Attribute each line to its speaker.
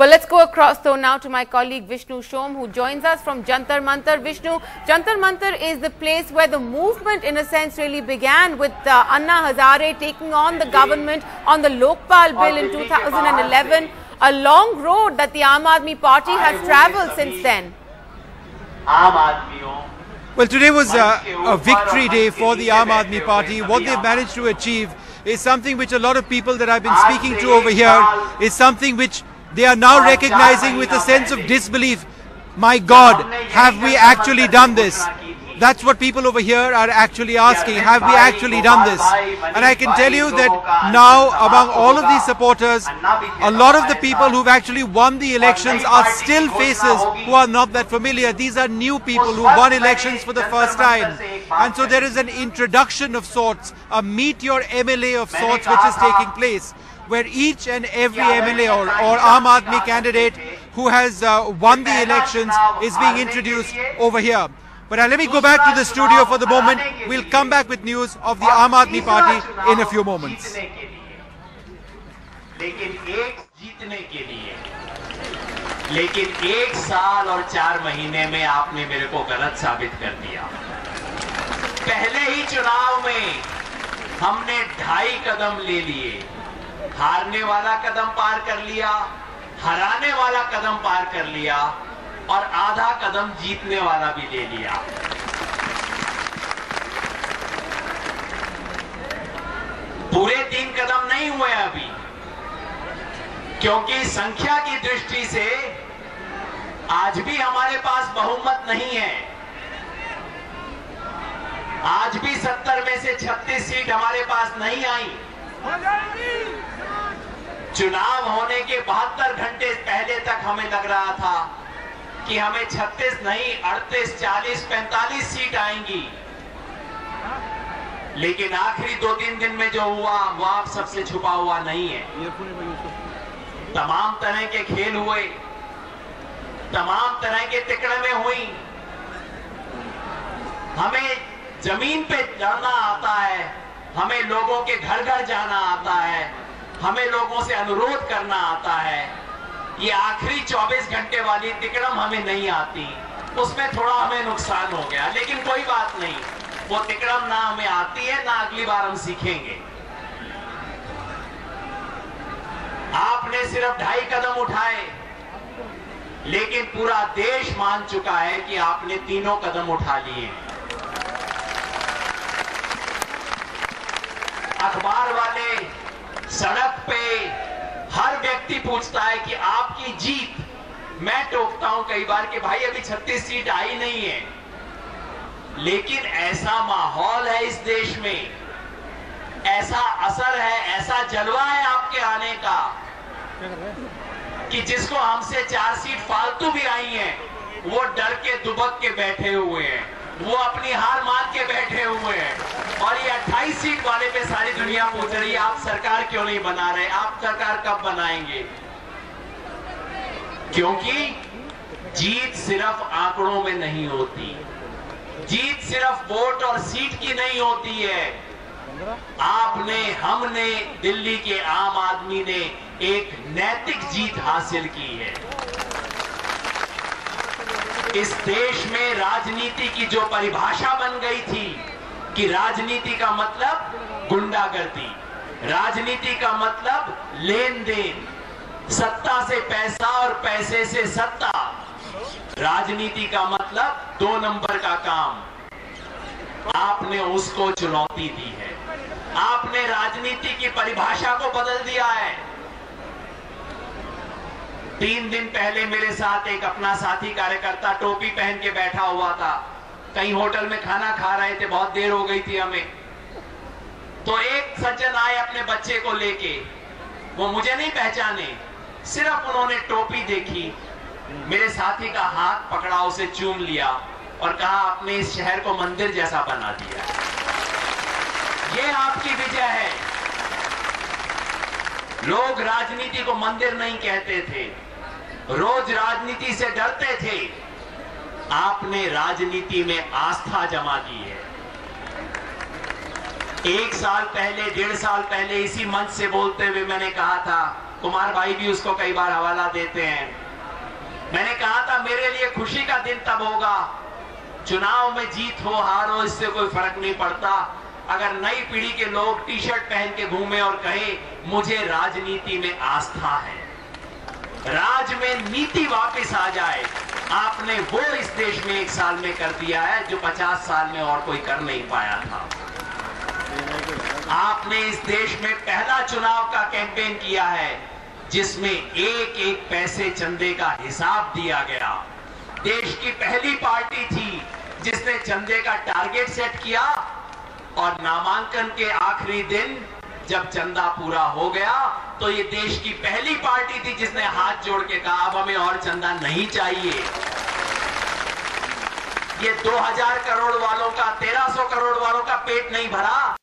Speaker 1: Well, let's go across though now to my colleague Vishnu Shom, who joins us from Jantar Mantar. Vishnu, Jantar Mantar is the place where the movement in a sense really began with Anna Hazare taking on the government on the Lokpal bill in 2011. A long road that the Aam Aadmi Party has travelled since then.
Speaker 2: Well, today was a victory day for the Aam Aadmi Party. What they've managed to achieve is something which a lot of people that I've been speaking to over here is something which they are now recognizing with a sense of disbelief. My God, have we actually done this? That's what people over here are actually asking. Have we actually done this? And I can tell you that now among all of these supporters, a lot of the people who've actually won the elections are still faces who are not that familiar. These are new people who won elections for the first time. And so there is an introduction of sorts, a meet your MLA of sorts which is taking place, where each and every MLA or Aam Aadmi candidate who has won the elections is being introduced over here. But let me go back to the studio for the moment. We'll come back with news of the Aam Aadmi Party in a few moments.
Speaker 3: लेकिन 1 साल और 4 महीने में आपने मेरे को गलत साबित कर दिया। पहले ही चुनाव में हमने 2.5 कदम ले लिए, हारने वाला कदम पार कर लिया, हराने वाला कदम पार कर लिया और आधा कदम जीतने वाला भी ले लिया। पूरे 3 कदम नहीं हुए अभी, क्योंकि संख्या की दृष्टि से आज भी हमारे पास बहुमत नहीं है। आज भी 70 में से 36 सीट हमारे पास नहीं आई। चुनाव होने के 72 घंटे पहले तक हमें लग रहा था कि हमें 36 नहीं 38, 40, 45 सीट आएंगी, लेकिन आखिरी 2-3 दिन में जो हुआ वो आप सबसे छुपा हुआ नहीं है। तमाम तरह के खेल हुए, तमाम तरह के तिकड़में हुई। हमें जमीन पे लड़ना आता है, हमें लोगों के घर घर जाना आता है, हमें लोगों से अनुरोध करना आता है। ये आखिरी 24 घंटे वाली तिकड़म हमें नहीं आती, उसमें थोड़ा हमें नुकसान हो गया, लेकिन कोई बात नहीं। वो तिकड़म ना हमें आती है ना अगली बार हम सीखेंगे। आपने सिर्फ 2.5 कदम उठाए, लेकिन पूरा देश मान चुका है कि आपने 3 कदम उठा लिए। अखबार वाले, सड़क पे हर व्यक्ति पूछता है कि आपकी जीत। मैं टोकता हूं कई बार कि भाई अभी 36 सीट आई नहीं है, लेकिन ऐसा माहौल है इस देश में, ऐसा असर है, ऐसा जलवा है आपके आने का कि जिसको हमसे 4 सीट फालतू भी आई हैं, वो डर के दुबक के बैठे हुए हैं, वो अपनी हार मान के बैठे हुए हैं। और ये 28 सीट वाले पे सारी दुनिया पूछ रही है आप सरकार क्यों नहीं बना रहे, आप सरकार कब बनाएंगे? क्योंकि जीत सिर्फ आंकड़ों में नहीं होती, जीत सिर्फ वोट और सीट की नहीं होती है। आपने, हमने, दिल्ली के आम आदमी ने एक नैतिक जीत हासिल की है। इस देश में राजनीति की जो परिभाषा बन गई थी कि राजनीति का मतलब गुंडागर्दी, राजनीति का मतलब लेन देन, सत्ता से पैसा और पैसे से सत्ता, राजनीति का मतलब 2 नंबर का काम, आपने उसको चुनौती दी है। आपने राजनीति की परिभाषा को बदल दिया है। 3 दिन पहले मेरे साथ एक अपना साथी कार्यकर्ता टोपी पहन के बैठा हुआ था, कहीं होटल में खाना खा रहे थे, बहुत देर हो गई थी हमें। तो एक सज्जन आए अपने बच्चे को लेके, वो मुझे नहीं पहचाने, सिर्फ उन्होंने टोपी देखी, मेरे साथी का हाथ पकड़ा, उसे चूम लिया और कहा आपने इस शहर को मंदिर जैसा बना दिया। ये आपकी विजय है। लोग राजनीति को मंदिर नहीं कहते थे, रोज राजनीति से डरते थे। आपने राजनीति में आस्था जमा दी है। 1 साल पहले, 1.5 साल पहले इसी मंच से बोलते हुए मैंने कहा था कुमार भाई भी उसको कई बार हवाला देते हैं। मैंने कहा था मेरे लिए खुशी का दिन तब होगा, चुनाव में जीत हो हार हो इससे कोई फर्क नहीं पड़ता, अगर नई पीढ़ी के लोग टी शर्ट पहन के घूमे और कहे मुझे राजनीति में आस्था है, राज में नीति वापस आ जाए। आपने वो इस देश में 1 साल में कर दिया है जो 50 साल में और कोई कर नहीं पाया था। आपने इस देश में पहला चुनाव का कैंपेन किया है जिसमें एक एक पैसे चंदे का हिसाब दिया गया। देश की पहली पार्टी थी जिसने चंदे का टारगेट सेट किया और नामांकन के आखिरी दिन जब चंदा पूरा हो गया तो ये देश की पहली पार्टी थी जिसने हाथ जोड़ के कहा अब हमें और चंदा नहीं चाहिए। ये 2000 करोड़ वालों का 1300 करोड़ वालों का पेट नहीं भरा,